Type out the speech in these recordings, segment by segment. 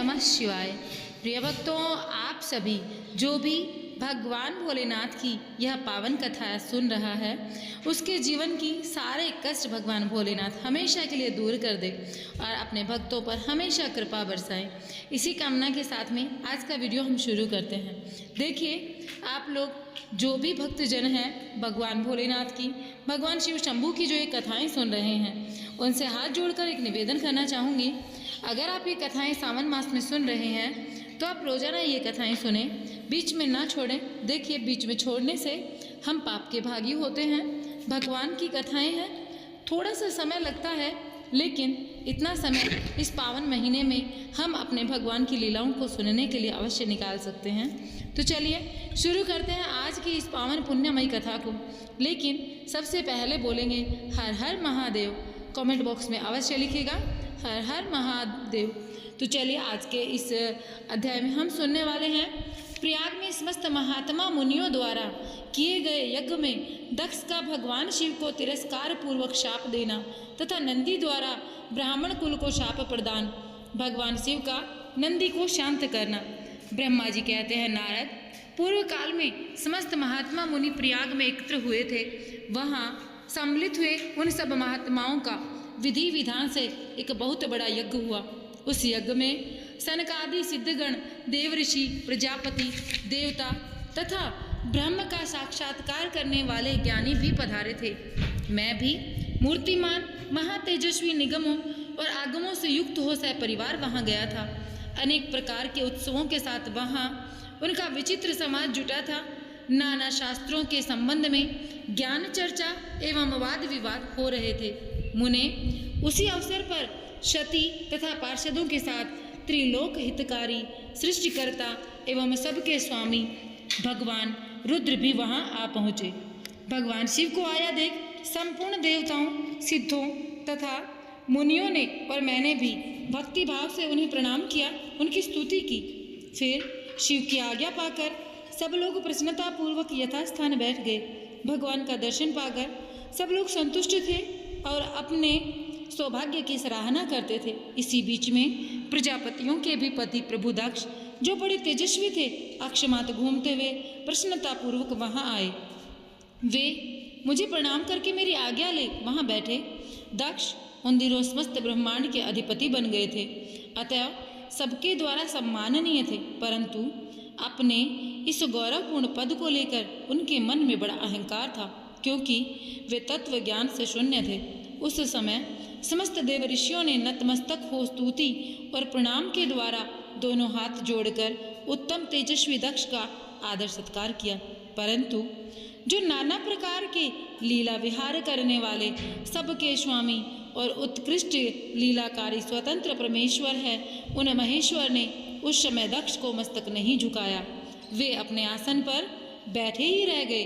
नमः शिवाय। प्रिय भक्तों, आप सभी जो भी भगवान भोलेनाथ की यह पावन कथा सुन रहा है, उसके जीवन की सारे कष्ट भगवान भोलेनाथ हमेशा के लिए दूर कर दे और अपने भक्तों पर हमेशा कृपा बरसाए। इसी कामना के साथ में आज का वीडियो हम शुरू करते हैं। देखिए, आप लोग जो भी भक्तजन हैं भगवान भोलेनाथ की, भगवान शिव शंभू की जो ये कथाएँ सुन रहे हैं, उनसे हाथ जोड़कर एक निवेदन करना चाहूँगी। अगर आप ये कथाएँ सावन मास में सुन रहे हैं तो आप रोज़ाना ये कथाएँ सुने, बीच में ना छोड़ें। देखिए, बीच में छोड़ने से हम पाप के भागी होते हैं। भगवान की कथाएँ हैं, थोड़ा सा समय लगता है, लेकिन इतना समय इस पावन महीने में हम अपने भगवान की लीलाओं को सुनने के लिए अवश्य निकाल सकते हैं। तो चलिए शुरू करते हैं आज की इस पावन पुण्यमयी कथा को। लेकिन सबसे पहले बोलेंगे हर हर महादेव। कमेंट बॉक्स में अवश्य लिखिएगा हर हर महादेव। तो चलिए आज के इस अध्याय में हम सुनने वाले हैं। प्रयाग में समस्त महात्मा मुनियों द्वारा किए गए यज्ञ में दक्ष का भगवान शिव को तिरस्कार पूर्वक शाप देना तथा नंदी द्वारा ब्राह्मण कुल को शाप प्रदान, भगवान शिव का नंदी को शांत करना। ब्रह्मा जी कहते हैं, नारद, पूर्व काल में समस्त महात्मा मुनि प्रयाग में एकत्र हुए थे। वहाँ सम्मिलित हुए उन सब महात्माओं का विधि विधान से एक बहुत बड़ा यज्ञ हुआ। उस यज्ञ में सनकादि सिद्धगण, देव ऋषि, प्रजापति, देवता तथा ब्रह्म का साक्षात्कार करने वाले ज्ञानी भी पधारे थे। मैं भी मूर्तिमान महातेजस्वी निगमों और आगमों से युक्त हो सपरिवार वहाँ गया था। अनेक प्रकार के उत्सवों के साथ वहाँ उनका विचित्र समाज जुटा था। नाना शास्त्रों के संबंध में ज्ञान चर्चा एवं वाद विवाद हो रहे थे। मुने उसी अवसर पर शती तथा पार्षदों के साथ त्रिलोक हितकारी, सृष्टिकर्ता एवं सबके स्वामी भगवान रुद्र भी वहां आ पहुँचे। भगवान शिव को आया देख संपूर्ण देवताओं, सिद्धों तथा मुनियों ने और मैंने भी भक्ति भाव से उन्हें प्रणाम किया, उनकी स्तुति की। फिर शिव की आज्ञा पाकर सब लोग प्रसन्नतापूर्वक यथास्थान बैठ गए। भगवान का दर्शन पाकर सब लोग संतुष्ट थे और अपने सौभाग्य की सराहना करते थे। इसी बीच में प्रजापतियों के भी पति प्रभु दक्ष, जो बड़े तेजस्वी थे, अक्षमात घूमते हुए प्रसन्नतापूर्वक वहां आए। वे मुझे प्रणाम करके मेरी आज्ञा ले वहां बैठे। दक्ष उन दिनों समस्त ब्रह्मांड के अधिपति बन गए थे, अतः सबके द्वारा सम्माननीय थे। परंतु अपने इस गौरवपूर्ण पद को लेकर उनके मन में बड़ा अहंकार था, क्योंकि वे तत्व ज्ञान से शून्य थे। उस समय समस्त देव ऋषियों ने नतमस्तक हो स्तुति और प्रणाम के द्वारा दोनों हाथ जोड़कर उत्तम तेजस्वी दक्ष का आदर सत्कार किया। परंतु जो नाना प्रकार के लीला विहार करने वाले, सबके स्वामी और उत्कृष्ट लीलाकारी स्वतंत्र परमेश्वर है, उन महेश्वर ने उस समय दक्ष को मस्तक नहीं झुकाया। वे अपने आसन पर बैठे ही रह गए,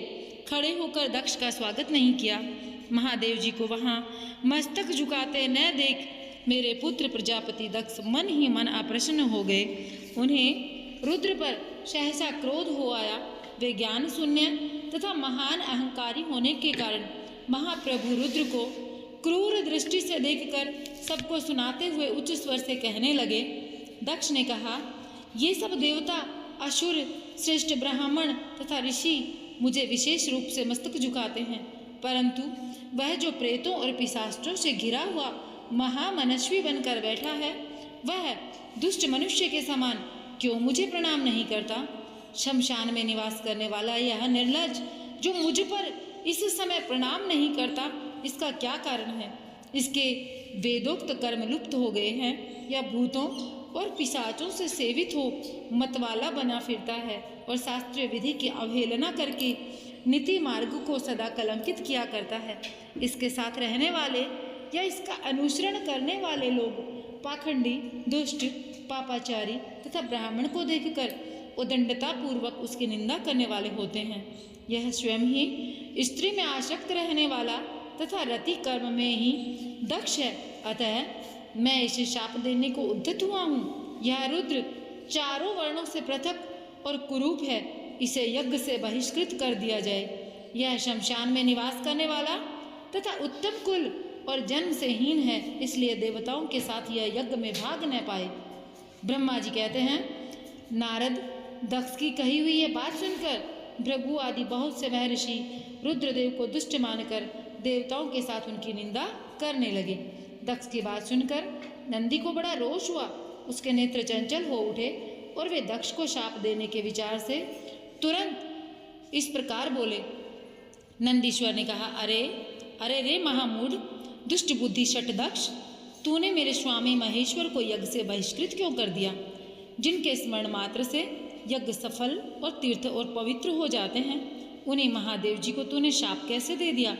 खड़े होकर दक्ष का स्वागत नहीं किया। महादेव जी को वहाँ मस्तक झुकाते न देख मेरे पुत्र प्रजापति दक्ष मन ही मन अप्रसन्न हो गए। उन्हें रुद्र पर सहसा क्रोध हो आया। वे ज्ञान शून्य तथा महान अहंकारी होने के कारण महाप्रभु रुद्र को क्रूर दृष्टि से देखकर सबको सुनाते हुए उच्च स्वर से कहने लगे। दक्ष ने कहा, ये सब देवता, असुर, श्रेष्ठ ब्राह्मण तथा ऋषि मुझे विशेष रूप से मस्तक झुकाते हैं, परंतु वह जो प्रेतों और पिशाचों से घिरा हुआ महामनस्वी बनकर बैठा है, वह दुष्ट मनुष्य के समान क्यों मुझे प्रणाम नहीं करता? शमशान में निवास करने वाला यह निर्लज्ज जो मुझ पर इस समय प्रणाम नहीं करता, इसका क्या कारण है? इसके वेदोक्त कर्म लुप्त हो गए हैं या भूतों और पिशाचों से सेवित हो मतवाला बना फिरता है और शास्त्रीय विधि की अवहेलना करके नीति मार्ग को सदा कलंकित किया करता है। इसके साथ रहने वाले या इसका अनुसरण करने वाले लोग पाखंडी, दुष्ट, पापाचारी तथा ब्राह्मण को देखकर उदंडता पूर्वक उसकी निंदा करने वाले होते हैं। यह स्वयं ही स्त्री में आसक्त रहने वाला तथा रति कर्म में ही दक्ष है, अतः मैं इसे शाप देने को उद्यत हुआ हूँ। यह रुद्र चारों वर्णों से पृथक और कुरूप है, इसे यज्ञ से बहिष्कृत कर दिया जाए। यह शमशान में निवास करने वाला तथा उत्तम कुल और जन्म से हीन है, इसलिए देवताओं के साथ यह यज्ञ में भाग न पाए। ब्रह्मा जी कहते हैं, नारद, दक्ष की कही हुई ये बात सुनकर भृगु आदि बहुत से महर्षि रुद्रदेव को दुष्ट मानकर देवताओं के साथ उनकी निंदा करने लगे। दक्ष की बात सुनकर नंदी को बड़ा रोष हुआ। उसके नेत्र चंचल हो उठे और वे दक्ष को शाप देने के विचार से तुरंत इस प्रकार बोले। नंदीश्वर ने कहा, अरे अरे रे महामूढ़, दुष्ट बुद्धि शठ दक्ष, तूने मेरे स्वामी महेश्वर को यज्ञ से बहिष्कृत क्यों कर दिया? जिनके स्मरण मात्र से यज्ञ सफल और तीर्थ और पवित्र हो जाते हैं, उन्हीं महादेव जी को तूने शाप कैसे दे दिया?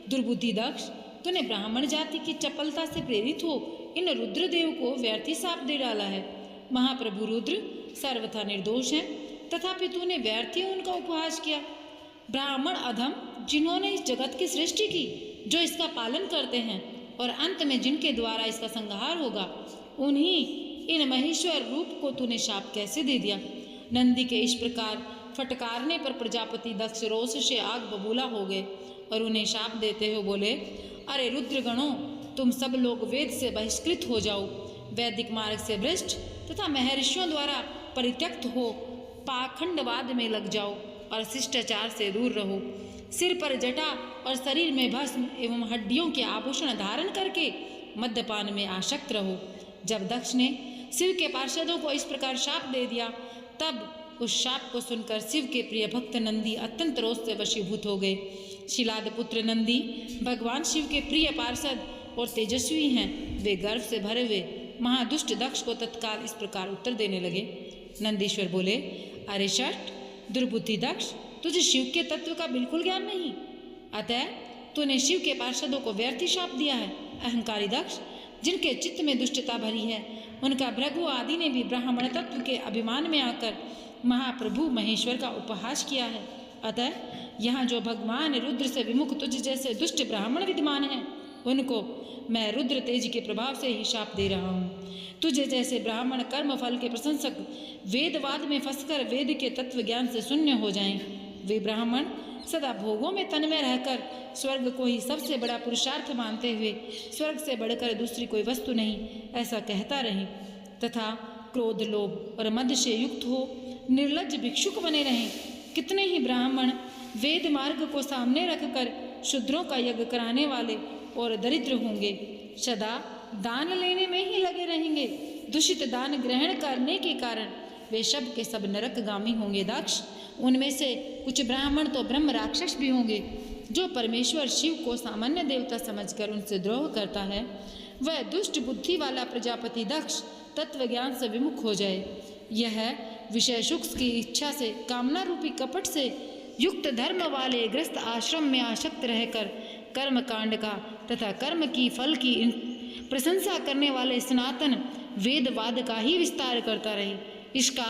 दुर्बुद्धि दक्ष, तूने ब्राह्मण जाति की चपलता से प्रेरित हो इन रुद्रदेव को व्यर्थी शाप दे डाला है। महाप्रभु रुद्र सर्वथा निर्दोष हैं, तथापि तूने व्यर्थी उनका उपहास किया। ब्राह्मण अधम, जिन्होंने इस जगत की सृष्टि की, जो इसका पालन करते हैं और अंत में जिनके द्वारा इसका संहार होगा, उन्हीं इन महेश्वर रूप को तूने शाप कैसे दे दिया? नंदी के इस प्रकार फटकारने पर प्रजापति दक्ष रोष से आग बबूला हो गए और उन्हें शाप देते हुए बोले, अरे रुद्रगणों, तुम सब लोग वेद से बहिष्कृत हो जाओ, वैदिक मार्ग से भ्रष्ट तथा महर्षियों द्वारा परित्यक्त हो पाखंडवाद में लग जाओ और शिष्टाचार से दूर रहो। सिर पर जटा और शरीर में भस्म एवं हड्डियों के आभूषण धारण करके मद्यपान में आसक्त रहो। जब दक्ष ने शिव के पार्षदों को इस प्रकार शाप दे दिया, तब उस शाप को सुनकर शिव के प्रिय भक्त नंदी अत्यंत रोष से वशीभूत हो गए। शिलाद पुत्र नंदी भगवान शिव के प्रिय पार्षद और तेजस्वी हैं। वे गर्व से भरे हुए महादुष्ट दक्ष को तत्काल इस प्रकार उत्तर देने लगे। नंदीश्वर बोले, अरे शठ दुर्बुद्धि दक्ष, तुझे शिव के तत्व का बिल्कुल ज्ञान नहीं, अतः तूने शिव के पार्षदों को व्यर्थी शाप दिया है। अहंकारी दक्ष, जिनके चित्त में दुष्टता भरी है, उनका भृगु आदि ने भी ब्राह्मण तत्व के अभिमान में आकर महाप्रभु महेश्वर का उपहास किया है। अतः यहाँ जो भगवान रुद्र से विमुख तुझ जैसे दुष्ट ब्राह्मण विद्यमान हैं, उनको मैं रुद्र तेज के प्रभाव से ही शाप दे रहा हूँ। तुझे जैसे ब्राह्मण कर्म फल के प्रशंसक वेदवाद में फंसकर वेद के तत्व ज्ञान से शून्य हो जाएं। वे ब्राह्मण सदा भोगों में तन्मय रहकर स्वर्ग को ही सबसे बड़ा पुरुषार्थ मानते हुए स्वर्ग से बढ़कर दूसरी कोई वस्तु नहीं ऐसा कहता रहें, तथा क्रोध लोभ और मद से युक्त हो निर्लज्ज भिक्षुक बने रहें। कितने ही ब्राह्मण वेद मार्ग को सामने रखकर शूद्रों का यज्ञ कराने वाले और दरिद्र होंगे, सदा दान लेने में ही लगे रहेंगे। दूषित दान ग्रहण करने के कारण वे सब के सब नरकगामी होंगे। दक्ष, उनमें से कुछ ब्राह्मण तो ब्रह्म राक्षस भी होंगे। जो परमेश्वर शिव को सामान्य देवता समझकर उनसे द्रोह करता है, वह दुष्ट बुद्धि वाला प्रजापति दक्ष तत्व ज्ञान से विमुख हो जाए। यह विषय सुख की इच्छा से, कामना रूपी कपट से युक्त धर्म वाले ग्रस्त आश्रम में आसक्त रहकर कर्म कांड का तथा कर्म की फल की प्रशंसा करने वाले सनातन वेदवाद का ही विस्तार करता रहे। इसका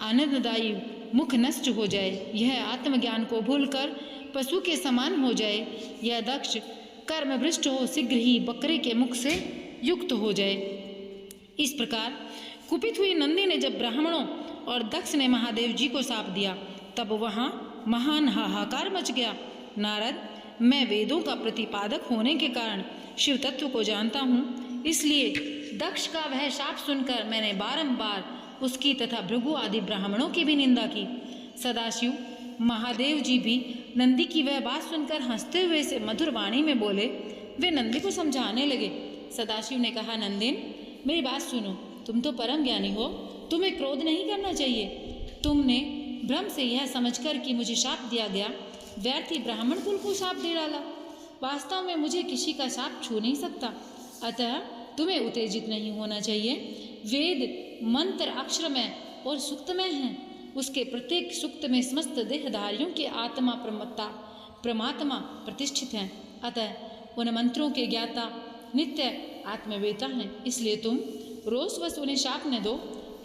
आनंददायी मुख नष्ट हो जाए, यह आत्मज्ञान को भूलकर पशु के समान हो जाए। यह दक्ष कर्म भ्रष्ट हो शीघ्र ही बकरे के मुख से युक्त हो जाए। इस प्रकार कुपित हुई नंदी ने जब ब्राह्मणों और दक्ष ने महादेव जी को शाप दिया, तब वहाँ महान हाहाकार मच गया। नारद, मैं वेदों का प्रतिपादक होने के कारण शिव तत्व को जानता हूँ, इसलिए दक्ष का वह शाप सुनकर मैंने बारंबार उसकी तथा भृगु आदि ब्राह्मणों की भी निंदा की। सदाशिव महादेव जी भी नंदी की वह बात सुनकर हंसते हुए से मधुर वाणी में बोले। वे नंदी को समझाने लगे। सदाशिव ने कहा, नंदिन, मेरी बात सुनो, तुम तो परम ज्ञानी हो, तुम्हें क्रोध नहीं करना चाहिए। तुमने भ्रम से यह समझकर कि मुझे शाप दिया गया, व्यर्थी ब्राह्मण कुल को शाप दे डाला। वास्तव में मुझे किसी का शाप छू नहीं सकता, अतः तुम्हें उत्तेजित नहीं होना चाहिए। वेद मंत्र अक्षरमय और सुक्तमय हैं। उसके प्रत्येक सुक्त में समस्त देहधारियों के आत्मा परमात्मा प्रतिष्ठित हैं। अतः उन मंत्रों के ज्ञाता नित्य आत्मवेता हैं। इसलिए तुम रोषवश उन्हें शाप न दो।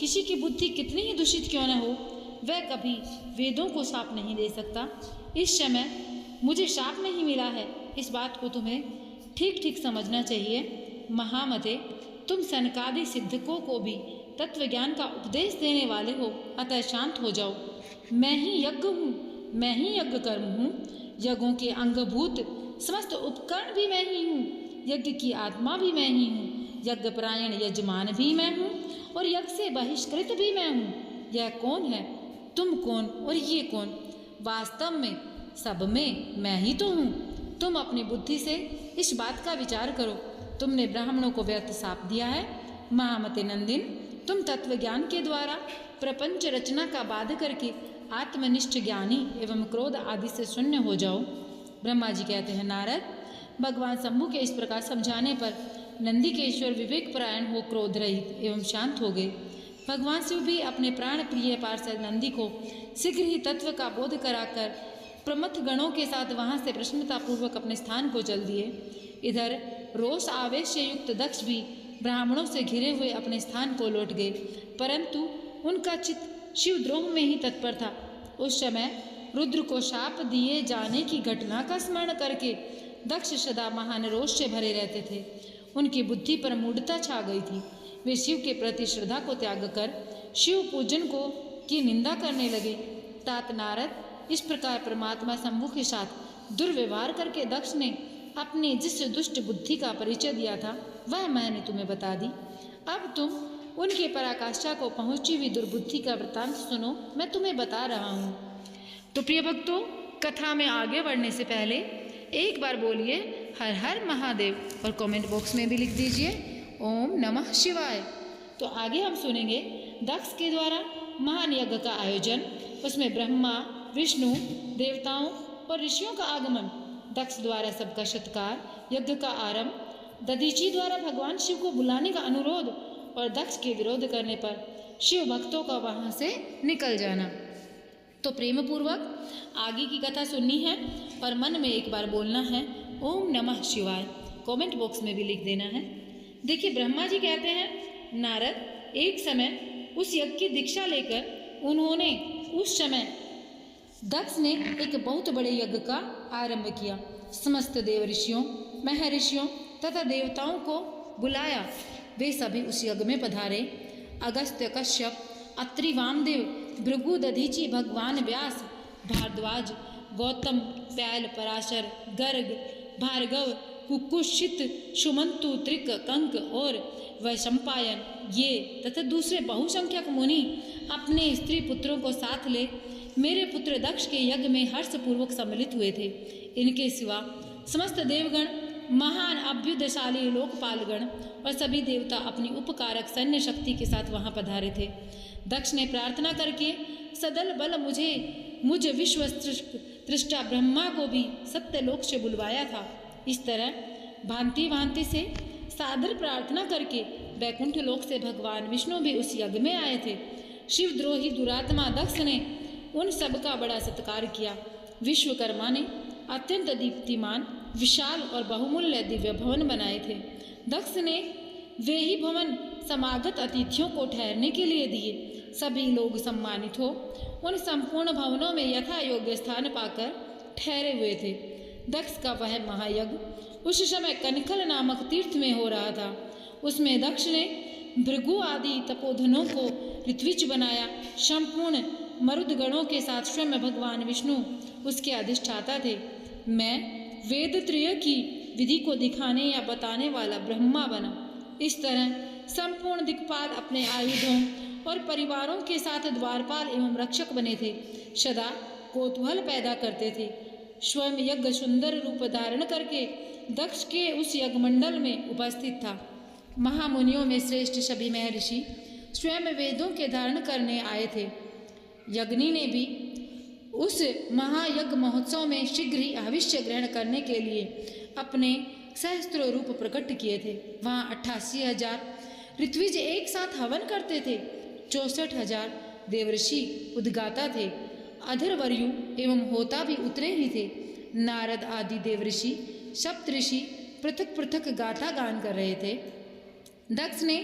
किसी की बुद्धि कितनी ही दूषित क्यों न हो, वह कभी वेदों को शाप नहीं दे सकता। इस समय मुझे शाप नहीं मिला है, इस बात को तुम्हें ठीक ठीक समझना चाहिए। महामते, तुम सनकादि सिद्धकों को भी तत्व ज्ञान का उपदेश देने वाले हो, अतः शांत हो जाओ। मैं ही यज्ञ हूँ, मैं ही यज्ञ कर्म हूँ। यज्ञों के अंगभूत समस्त उपकरण भी मैं ही हूँ। यज्ञ की आत्मा भी मैं ही हूँ। यज्ञपरायण यजमान भी मैं हूँ और यज्ञ से बहिष्कृत भी मैं हूँ। यह कौन है? तुम कौन और ये कौन? वास्तव में सब में मैं ही तो हूँ। तुम अपनी बुद्धि से इस बात का विचार करो। तुमने ब्राह्मणों को व्यर्थ शाप दिया है। महामते नंदिन, तुम तत्व ज्ञान के द्वारा प्रपंच रचना का बाध करके आत्मनिष्ठ ज्ञानी एवं क्रोध आदि से शून्य हो जाओ। ब्रह्मा जी कहते हैं, नारद, भगवान शंभु के इस प्रकार समझाने पर नंदी के ईश्वर विवेक परायण हो क्रोध रहित एवं शांत हो गए। भगवान शिव भी अपने प्राण प्रिय पार्षद नंदी को शीघ्र ही तत्व का बोध कराकर प्रमथ गणों के साथ वहां से प्रसन्नतापूर्वक अपने स्थान को चल दिए। इधर रोष आवेश से युक्त दक्ष भी ब्राह्मणों से घिरे हुए अपने स्थान को लौट गए, परंतु उनका चित्त शिवद्रोह में ही तत्पर था। उस समय रुद्र को शाप दिए जाने की घटना का स्मरण करके दक्ष सदा महान रोष से भरे रहते थे। उनकी बुद्धि पर मूढ़ता छा गई थी। वे शिव के प्रति श्रद्धा को त्याग कर शिव पूजन की निंदा करने लगे। तात नारद, इस प्रकार परमात्मा शंभु के साथ दुर्व्यवहार करके दक्ष ने अपनी जिस दुष्ट बुद्धि का परिचय दिया था वह मैंने तुम्हें बता दी। अब तुम उनके पराकाष्ठा को पहुंची हुई दुर्बुद्धि का वृत्तांत सुनो। मैं तुम्हें बता रहा हूँ। तो प्रिय भक्तों, कथा में आगे बढ़ने से पहले एक बार बोलिए हर हर महादेव और कमेंट बॉक्स में भी लिख दीजिए ओम नमः शिवाय। तो आगे हम सुनेंगे दक्ष के द्वारा महान यज्ञ का आयोजन, उसमें ब्रह्मा, विष्णु, देवताओं और ऋषियों का आगमन, दक्ष द्वारा सबका सत्कार, यज्ञ का आरंभ, दधीची द्वारा भगवान शिव को बुलाने का अनुरोध और दक्ष के विरोध करने पर शिव भक्तों का वहां से निकल जाना। तो प्रेम पूर्वक आगे की कथा सुननी है और मन में एक बार बोलना है ओम नमः शिवाय। कमेंट बॉक्स में भी लिख देना है। देखिए, ब्रह्मा जी कहते हैं, नारद, एक समय उस यज्ञ की दीक्षा लेकर उन्होंने उस समय दक्ष ने एक बहुत बड़े यज्ञ का आरंभ किया। समस्त देव ऋषियों, महर्षियों तथा देवताओं को बुलाया। वे सभी उस यज्ञ में पधारे। अगस्त्य, कश्यप, अत्रि, वामदेव, भृगु, दधीची, भगवान व्यास, भारद्वाज, गौतम, पैल, पराशर, गर्ग, भार्गव, कुकुशित, सुमंतु, त्रिक, कंक और वैशंपायन, ये तथा दूसरे बहुसंख्यक मुनि अपने स्त्री पुत्रों को साथ ले मेरे पुत्र दक्ष के यज्ञ में हर्षपूर्वक सम्मिलित हुए थे। इनके सिवा समस्त देवगण, महान अभ्युदयशाली लोकपालगण और सभी देवता अपनी उपकारक सैन्य शक्ति के साथ वहां पधारे थे। दक्ष ने प्रार्थना करके सदल बल मुझ विश्व तृष्टा ब्रह्मा को भी सत्यलोक से बुलवाया था। इस तरह भांति भांति से सादर प्रार्थना करके वैकुंठ लोक से भगवान विष्णु भी उस यज्ञ में आए थे। शिवद्रोही दुरात्मा दक्ष ने उन सब का बड़ा सत्कार किया। विश्वकर्मा ने अत्यंत दीप्तिमान, विशाल और बहुमूल्य दिव्य भवन बनाए थे। दक्ष ने वे ही भवन समागत अतिथियों को ठहरने के लिए दिए। सभी लोग सम्मानित हो उन संपूर्ण भवनों में यथा योग्य स्थान पाकर ठहरे हुए थे। दक्ष का वह महायज्ञ उस समय कनखल नामक तीर्थ में हो रहा था। उसमें दक्ष ने भृगु आदि तपोधनों को ऋत्विज बनाया। संपूर्ण मरुदगणों के साथ स्वयं भगवान विष्णु उसके अधिष्ठाता थे। मैं वेद त्रय की विधि को दिखाने या बताने वाला ब्रह्मा बना। इस तरह संपूर्ण दिक्पाल अपने आयुधों और परिवारों के साथ द्वारपाल एवं रक्षक बने थे। सदा कौतूहल पैदा करते थे। स्वयं यज्ञ सुंदर रूप धारण करके दक्ष के उस यज्ञ मंडल में उपस्थित था। महामुनियों में श्रेष्ठ सभी महर्षि स्वयं वेदों के धारण करने आए थे। यज्ञनी ने भी उस महायज्ञ महोत्सव में शीघ्र ही हविष्य ग्रहण करने के लिए अपने सहस्त्रों रूप प्रकट किए थे। वहाँ 88,000 ऋत्विज एक साथ हवन करते थे। 64,000 देवऋषि उद्गाता थे। अधर्वरयु एवं होता भी उतरे ही थे। नारद आदि देवऋषि, सप्तऋषि पृथक पृथक गाथा गान कर रहे थे। दक्ष ने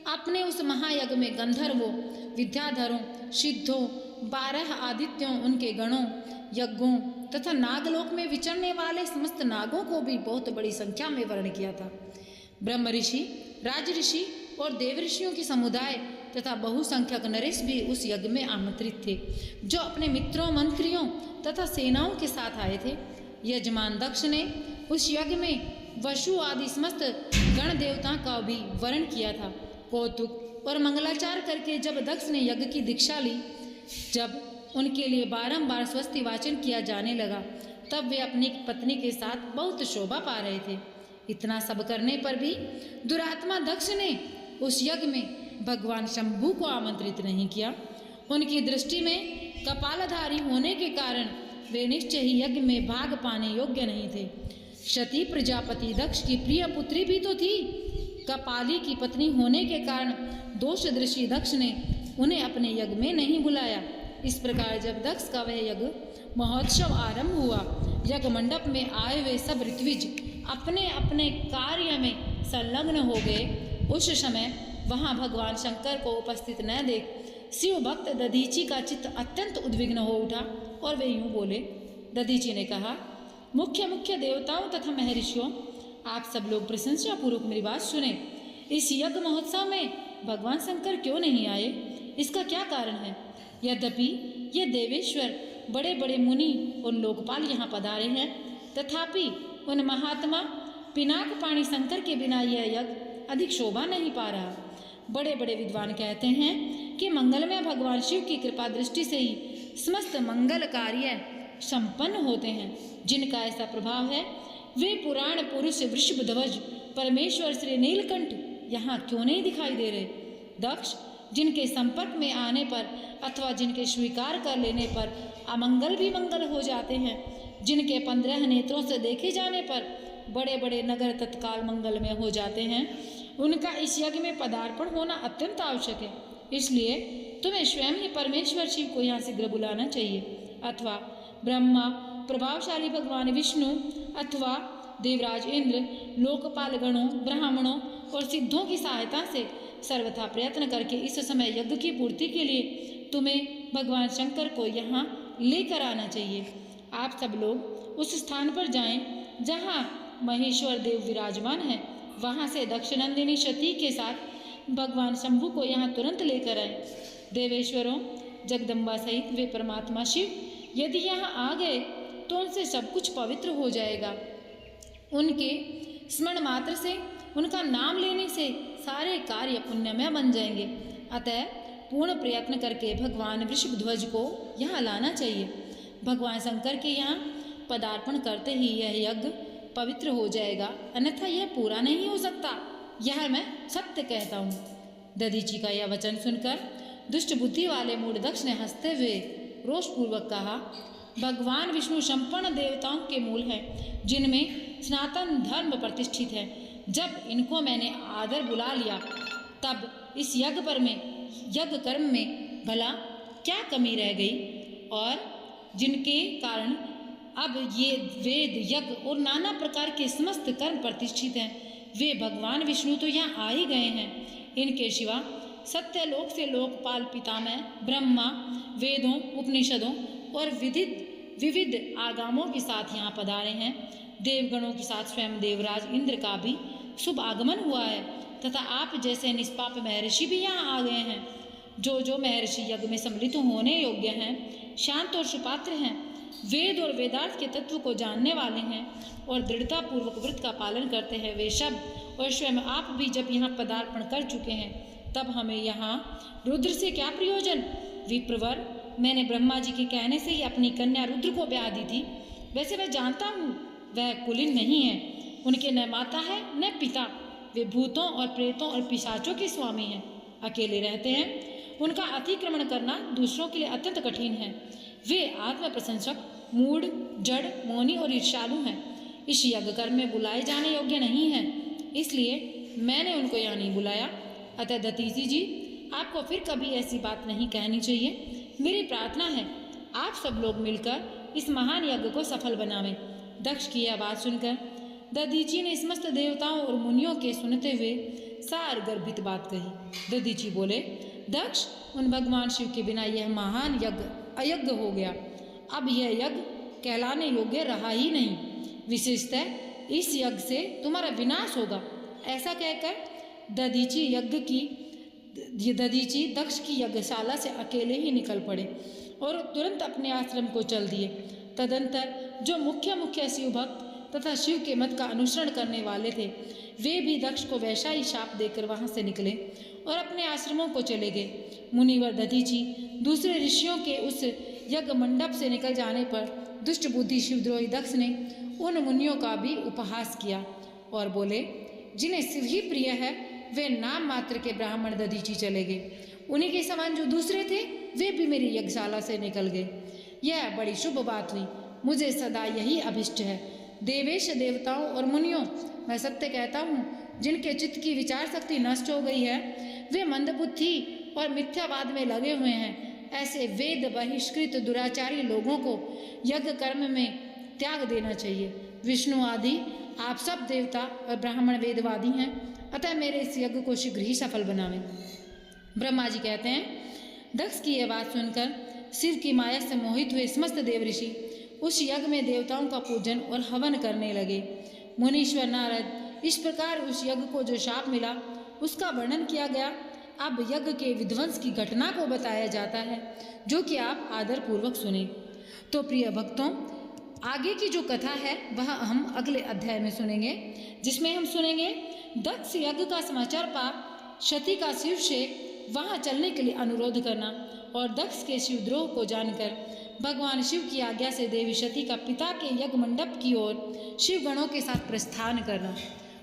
अपने उस महायज्ञ में गंधर्वों, विद्याधरों, सिद्धों, 12 आदित्यों, उनके गणों, यज्ञों तथा नागलोक में विचरने वाले समस्त नागों को भी बहुत बड़ी संख्या में वर्ण किया था। ब्रह्म ऋषि, राज ऋषि और देव ऋषियों की समुदाय तथा बहुसंख्यक नरेश भी उस यज्ञ में आमंत्रित थे, जो अपने मित्रों, मंत्रियों तथा सेनाओं के साथ आए थे। यजमान दक्ष ने उस यज्ञ में वसु आदि समस्त गण देवता का भी वर्ण किया था। कौतुक, और मंगलाचार करके जब दक्ष ने यज्ञ की दीक्षा ली, जब उनके लिए बारंबार स्वस्ति वाचन किया जाने लगा, तब वे अपनी पत्नी के साथ बहुत शोभा पा रहे थे। इतना सब करने पर भी दुरात्मा दक्ष ने उस यज्ञ में भगवान शंभु को आमंत्रित नहीं किया। उनकी दृष्टि में कपालधारी होने के कारण वे निश्चय ही यज्ञ में भाग पाने योग्य नहीं थे। क्षति प्रजापति दक्ष की प्रिय पुत्री भी तो थी। कपाली की पत्नी होने के कारण दोषदृष्टि दक्ष ने उन्हें अपने यज्ञ में नहीं बुलाया। इस प्रकार जब दक्ष का वह यज्ञ महोत्सव आरंभ हुआ, यज्ञ मंडप में आए हुए सब ऋत्विज अपने अपने कार्य में संलग्न हो गए। उस समय वहां भगवान शंकर को उपस्थित न देख शिव भक्त दधीची का चित्त अत्यंत उद्विग्न हो उठा और वे यूं बोले। दधीची ने कहा, मुख्य मुख्य देवताओं तथा महर्षियों, आप सब लोग प्रशंसा पूर्वक मेरी बात सुने। इस यज्ञ महोत्सव में भगवान शंकर क्यों नहीं आए? इसका क्या कारण है? यद्यपि ये देवेश्वर बड़े बड़े मुनि और लोकपाल यहाँ पधारे हैं, तथापि उन महात्मा पिनाक पाणी शंकर के बिना यह यज्ञ अधिक शोभा नहीं पा रहा। बड़े बड़े विद्वान कहते हैं कि मंगलमय भगवान शिव की कृपा दृष्टि से ही समस्त मंगल कार्य संपन्न होते हैं। जिनका ऐसा प्रभाव है वे पुराण पुरुष वृषभध्वज परमेश्वर श्री नीलकंठ यहाँ क्यों नहीं दिखाई दे रहे? दक्ष, जिनके संपर्क में आने पर अथवा जिनके स्वीकार कर लेने पर अमंगल भी मंगल हो जाते हैं, जिनके 15 नेत्रों से देखे जाने पर बड़े बड़े नगर तत्काल मंगल में हो जाते हैं, उनका इस यज्ञ में पदार्पण होना अत्यंत आवश्यक है। इसलिए तुम्हें स्वयं ही परमेश्वर शिव को यहाँ शीघ्र बुलाना चाहिए, अथवा ब्रह्मा, प्रभावशाली भगवान विष्णु अथवा देवराज इंद्र, लोकपाल गणों, ब्राह्मणों और सिद्धों की सहायता से सर्वथा प्रयत्न करके इस समय यज्ञ की पूर्ति के लिए तुम्हें भगवान शंकर को यहाँ लेकर आना चाहिए। आप सब लोग उस स्थान पर जाएं जहाँ महेश्वर देव विराजमान हैं। वहाँ से दक्षनंदिनी सती के साथ भगवान शंभु को यहाँ तुरंत लेकर आए। देवेश्वरों, जगदम्बा सहित वे परमात्मा शिव यदि यहाँ आ गए तो उनसे सब कुछ पवित्र हो जाएगा। उनके स्मरण मात्र से, उनका नाम लेने से सारे कार्य पुण्यमय बन जाएंगे। अतः पूर्ण प्रयत्न करके भगवान वृषभध्वज को यहाँ लाना चाहिए। भगवान शंकर के यहाँ पदार्पण करते ही यह यज्ञ पवित्र हो जाएगा, अन्यथा यह पूरा नहीं हो सकता। यह मैं सत्य कहता हूँ। दधीची का यह वचन सुनकर दुष्ट बुद्धि वाले मूढ़ दक्ष ने हंसते हुए रोषपूर्वक कहा, भगवान विष्णु संपन्न देवताओं के मूल हैं, जिनमें सनातन धर्म प्रतिष्ठित है। जब इनको मैंने आदर बुला लिया, तब इस यज्ञ कर्म में भला क्या कमी रह गई? और जिनके कारण अब ये वेद, यज्ञ और नाना प्रकार के समस्त कर्म प्रतिष्ठित हैं, वे भगवान विष्णु तो यहाँ आ ही गए हैं। इनके सिवा सत्यलोक से लोकपाल पितामह ब्रह्मा वेदों, उपनिषदों और विविध आगमों के साथ यहाँ पधारे हैं। देवगणों के साथ स्वयं देवराज इंद्र का भी शुभ आगमन हुआ है, तथा आप जैसे निष्पाप महर्षि भी यहाँ आ गए हैं। जो महर्षि यज्ञ में सम्मिलित होने योग्य हैं, शांत और सुपात्र हैं, वेद और वेदार्थ के तत्व को जानने वाले हैं और दृढ़तापूर्वक व्रत का पालन करते हैं, वे सब और स्वयं आप भी जब यहाँ पदार्पण कर चुके हैं, तब हमें यहाँ रुद्र से क्या प्रयोजन? विप्रवर, मैंने ब्रह्मा जी के कहने से ही अपनी कन्या रुद्र को ब्याह दी थी। वैसे मैं जानता हूँ वह कुलीन नहीं है, उनके न माता है न पिता। वे भूतों और प्रेतों और पिशाचों के स्वामी हैं, अकेले रहते हैं। उनका अतिक्रमण करना दूसरों के लिए अत्यंत कठिन है। वे आत्म प्रशंसक, मूढ़, जड़, मौनी और ईर्ष्यालु हैं। इस यज्ञ कर्म में बुलाए जाने योग्य नहीं हैं, इसलिए मैंने उनको यहाँ नहीं बुलाया। अतः दधीची जी, आपको फिर कभी ऐसी बात नहीं कहनी चाहिए। मेरी प्रार्थना है आप सब लोग मिलकर इस महान यज्ञ को सफल बनावें। दक्ष की यह बात सुनकर दधीची ने समस्त देवताओं और मुनियों के सुनते हुए सार गर्भित बात कही। दधीची बोले, दक्ष, उन भगवान शिव के बिना यह महान यज्ञ अयज्ञ हो गया। अब यह यज्ञ कहलाने योग्य रहा ही नहीं। विशेषतः इस यज्ञ से तुम्हारा विनाश होगा। ऐसा कहकर दधीची दक्ष की यज्ञशाला से अकेले ही निकल पड़े और तुरंत अपने आश्रम को चल दिए। तदंतर जो मुख्य शिव भक्त तथा शिव के मत का अनुसरण करने वाले थे, वे भी दक्ष को वैसा ही शाप देकर वहाँ से निकले और अपने आश्रमों को चले गए। मुनिवर दधीचि दूसरे ऋषियों के उस यज्ञ मंडप से निकल जाने पर दुष्ट बुद्धि शिवद्रोही दक्ष ने उन मुनियों का भी उपहास किया और बोले, जिन्हें शिव ही प्रिय है वे नाम मात्र के ब्राह्मण दधीचि चले गए। उन्हीं के समान जो दूसरे थे वे भी मेरी यज्ञशाला से निकल गए। यह बड़ी शुभ बात हुई। मुझे सदा यही अभिष्ट है। देवेश देवताओं और मुनियों, मैं सत्य कहता हूँ, जिनके चित्त की विचार शक्ति नष्ट हो गई है वे मंदबुद्धि और मिथ्यावाद में लगे हुए हैं। ऐसे वेद बहिष्कृत दुराचारी लोगों को यज्ञ कर्म में त्याग देना चाहिए। विष्णु आदि आप सब देवता और ब्राह्मण वेदवादी हैं, अतः मेरे इस यज्ञ को शीघ्र ही सफल बनावें। ब्रह्मा जी कहते हैं, दक्ष की यह बात सुनकर शिव की माया से मोहित हुए समस्त देव ऋषि उस यज्ञ में देवताओं का पूजन और हवन करने लगे। मुनीश्वर नारद, इस प्रकार उस यज्ञ को जो शाप मिला उसका वर्णन किया गया। अब यज्ञ के विध्वंस की घटना को बताया जाता है, जो कि आप आदरपूर्वक सुने। तो प्रिय भक्तों, आगे की जो कथा है वह हम अगले अध्याय में सुनेंगे, जिसमें हम सुनेंगे दक्ष यज्ञ का समाचार पा सती का शिव से वहाँ चलने के लिए अनुरोध करना और दक्ष के शिवद्रोह को जानकर भगवान शिव की आज्ञा से देवी सती का पिता के यज्ञ मंडप की ओर शिव गणों के साथ प्रस्थान करना।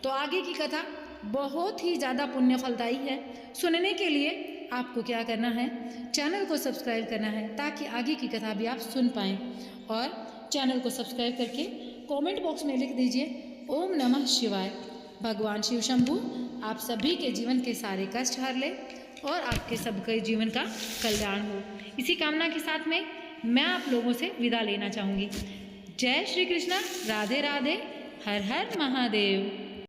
तो आगे की कथा बहुत ही ज़्यादा पुण्य फलदायी है। सुनने के लिए आपको क्या करना है, चैनल को सब्सक्राइब करना है ताकि आगे की कथा भी आप सुन पाएँ। और चैनल को सब्सक्राइब करके कमेंट बॉक्स में लिख दीजिए ओम नमः शिवाय। भगवान शिव शंभू आप सभी के जीवन के सारे कष्ट हर ले और आपके सबके जीवन का कल्याण हो। इसी कामना के साथ में मैं आप लोगों से विदा लेना चाहूँगी। जय श्री कृष्णा, राधे राधे, हर हर महादेव।